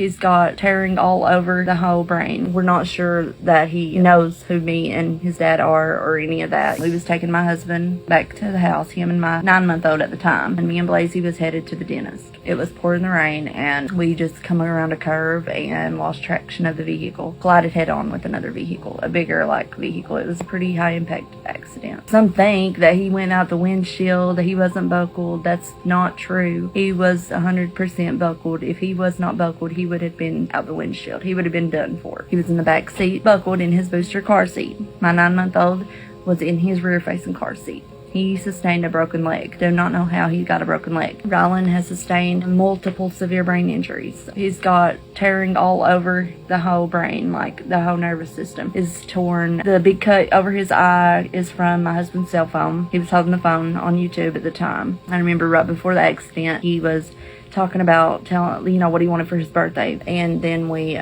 He's got tearing all over the whole brain. We're not sure that he knows who me and his dad are or any of that. We was taking my husband back to the house, him and my 9-month-old at the time, and me and Blazy was headed to the dentist. It was pouring the rain, and we just come around a curve and lost traction of the vehicle. Collided head on with another vehicle, a bigger vehicle. It was a pretty high impact accident. Some think that he went out the windshield, that he wasn't buckled. That's not true. He was 100% buckled. If he was not buckled, he would have been out the windshield. He would have been done for. He was in the back seat, buckled in his booster car seat. My 9-month-old was in his rear-facing car seat. He sustained a broken leg. Do not know how he got a broken leg. Rylan has sustained multiple severe brain injuries. He's got tearing all over the whole brain, the whole nervous system is torn. The big cut over his eye is from my husband's cell phone. He was holding the phone on YouTube at the time. I remember right before the accident, he was talking about telling, what he wanted for his birthday, and then we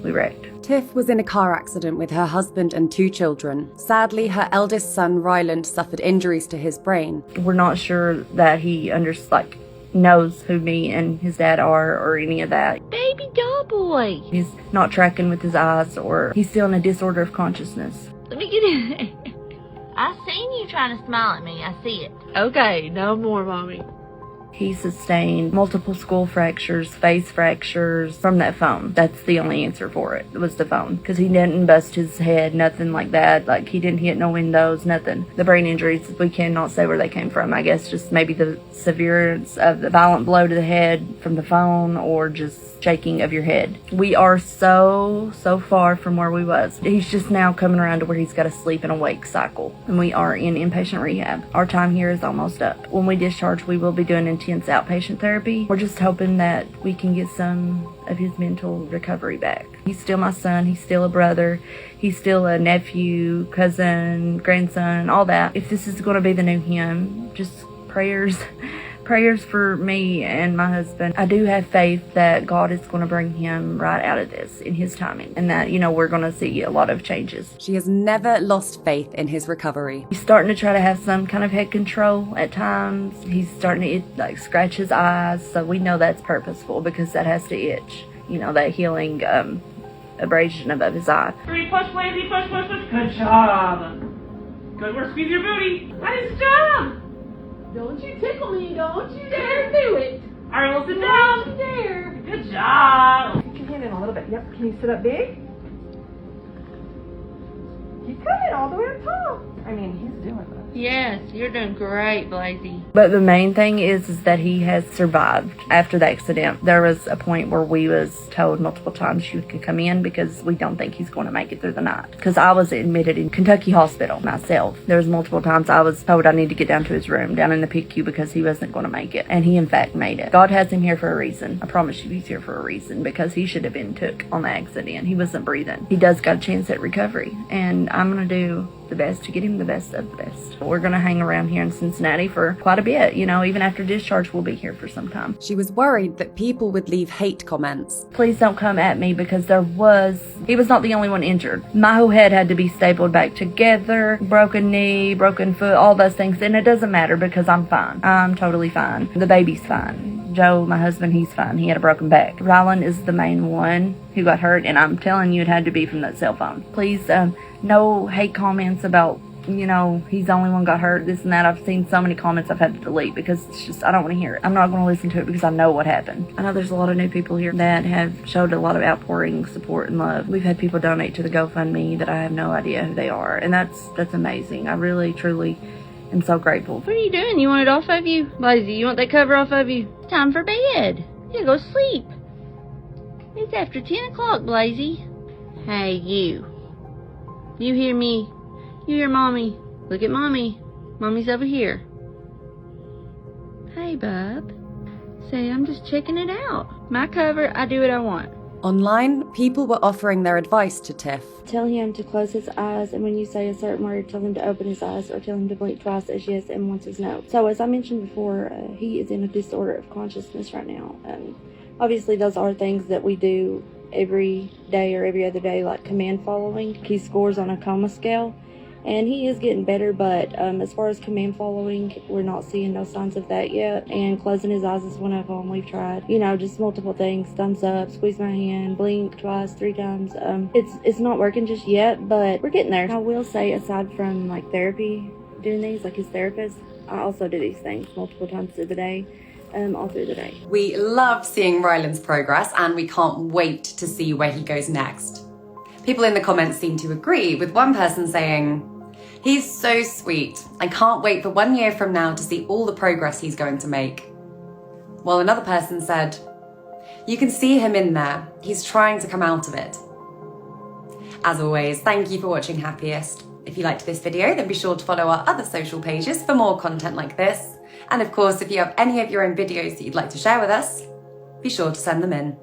wrecked. Tiff was in a car accident with her husband and 2 children. Sadly, her eldest son, Ryland, suffered injuries to his brain. We're not sure that he knows who me and his dad are or any of that. Baby doll boy. He's not tracking with his eyes, or he's still in a disorder of consciousness. Let me get in. I seen you trying to smile at me. I see it. Okay, no more, Mommy. He sustained multiple skull fractures, face fractures from that phone. That's the only answer for it, was the phone. Because he didn't bust his head, nothing like that. He didn't hit no windows, nothing. The brain injuries, we cannot say where they came from. I guess just maybe the severance of the violent blow to the head from the phone, or just shaking of your head. We are so far from where we was. He's just now coming around to where he's got a sleep and awake cycle. And we are in inpatient rehab. Our time here is almost up. When we discharge, we will be doing intense outpatient therapy. We're just hoping that we can get some of his mental recovery back. He's still my son. He's still a brother. He's still a nephew, cousin, grandson, all that. If this is going to be the new him, just prayers for me and my husband. I do have faith that God is going to bring him right out of this in his timing, and that, we're going to see a lot of changes. She has never lost faith in his recovery. He's starting to try to have some kind of head control at times. He's starting to scratch his eyes, so we know that's purposeful because that has to itch. That healing abrasion above his eye. 3 push, lazy, push. Good job. Good work, squeeze your booty. Nice job. Don't you tickle me. Don't you dare do it. All right, we'll sit down. Don't you dare. Good job. Put your hand in a little bit. Yep. Can you sit up big? Keep coming all the way up tall. He's doing this. Yes, you're doing great, Blazy. But the main thing is that he has survived after the accident. There was a point where we was told multiple times you could come in because we don't think he's going to make it through the night. Because I was admitted in Kentucky Hospital myself. There was multiple times I was told I need to get down to his room down in the PICU because he wasn't going to make it. And he in fact made it. God has him here for a reason. I promise you he's here for a reason, because he should have been took on the accident. He wasn't breathing. He does got a chance at recovery, and I'm going to do the best to get him the best of the best. We're going to hang around here in Cincinnati for quite a bit. Even after discharge, we'll be here for some time. She was worried that people would leave hate comments. Please don't come at me, because he was not the only one injured. My whole head had to be stapled back together, broken knee, broken foot, all those things. And it doesn't matter because I'm fine. I'm totally fine. The baby's fine. Joe, my husband, he's fine. He had a broken back. Rylan is the main one who got hurt, and I'm telling you, it had to be from that cell phone. Please, no hate comments about, he's the only one got hurt, this and that. I've seen so many comments I've had to delete because it's just, I don't want to hear it. I'm not going to listen to it because I know what happened. I know there's a lot of new people here that have showed a lot of outpouring support and love. We've had people donate to the GoFundMe that I have no idea who they are, and that's amazing. I really, truly am so grateful. What are you doing? You want it off of you? Blazy, you want that cover off of you? It's time for bed. Yeah, go sleep. It's after 10 o'clock, Blazy. Hey, you. You hear me? You hear Mommy? Look at Mommy. Mommy's over here. Hey, bub. Say, I'm just checking it out. My cover, I do what I want. Online, people were offering their advice to Tiff. Tell him to close his eyes, and when you say a certain word, tell him to open his eyes, or tell him to blink twice as yes and once as no. So as I mentioned before, he is in a disorder of consciousness right now. Obviously, those are things that we do every day or every other day, like command following. He scores on a coma scale, and he is getting better, but as far as command following, we're not seeing no signs of that yet. And closing his eyes is one of them. We've tried, you know, just multiple things: thumbs up, squeeze my hand, blink twice, 3 times. It's not working just yet, but we're getting there. I will say, aside from like therapy, doing these like his therapist, I also do these things multiple times through the day. All through the day. We love seeing Ryland's progress, and we can't wait to see where he goes next. People in the comments seem to agree, with one person saying, "He's so sweet. I can't wait for 1 year from now to see all the progress he's going to make." While another person said, "You can see him in there. He's trying to come out of it." As always, thank you for watching Happiest. If you liked this video, then be sure to follow our other social pages for more content like this. And of course, if you have any of your own videos that you'd like to share with us, be sure to send them in.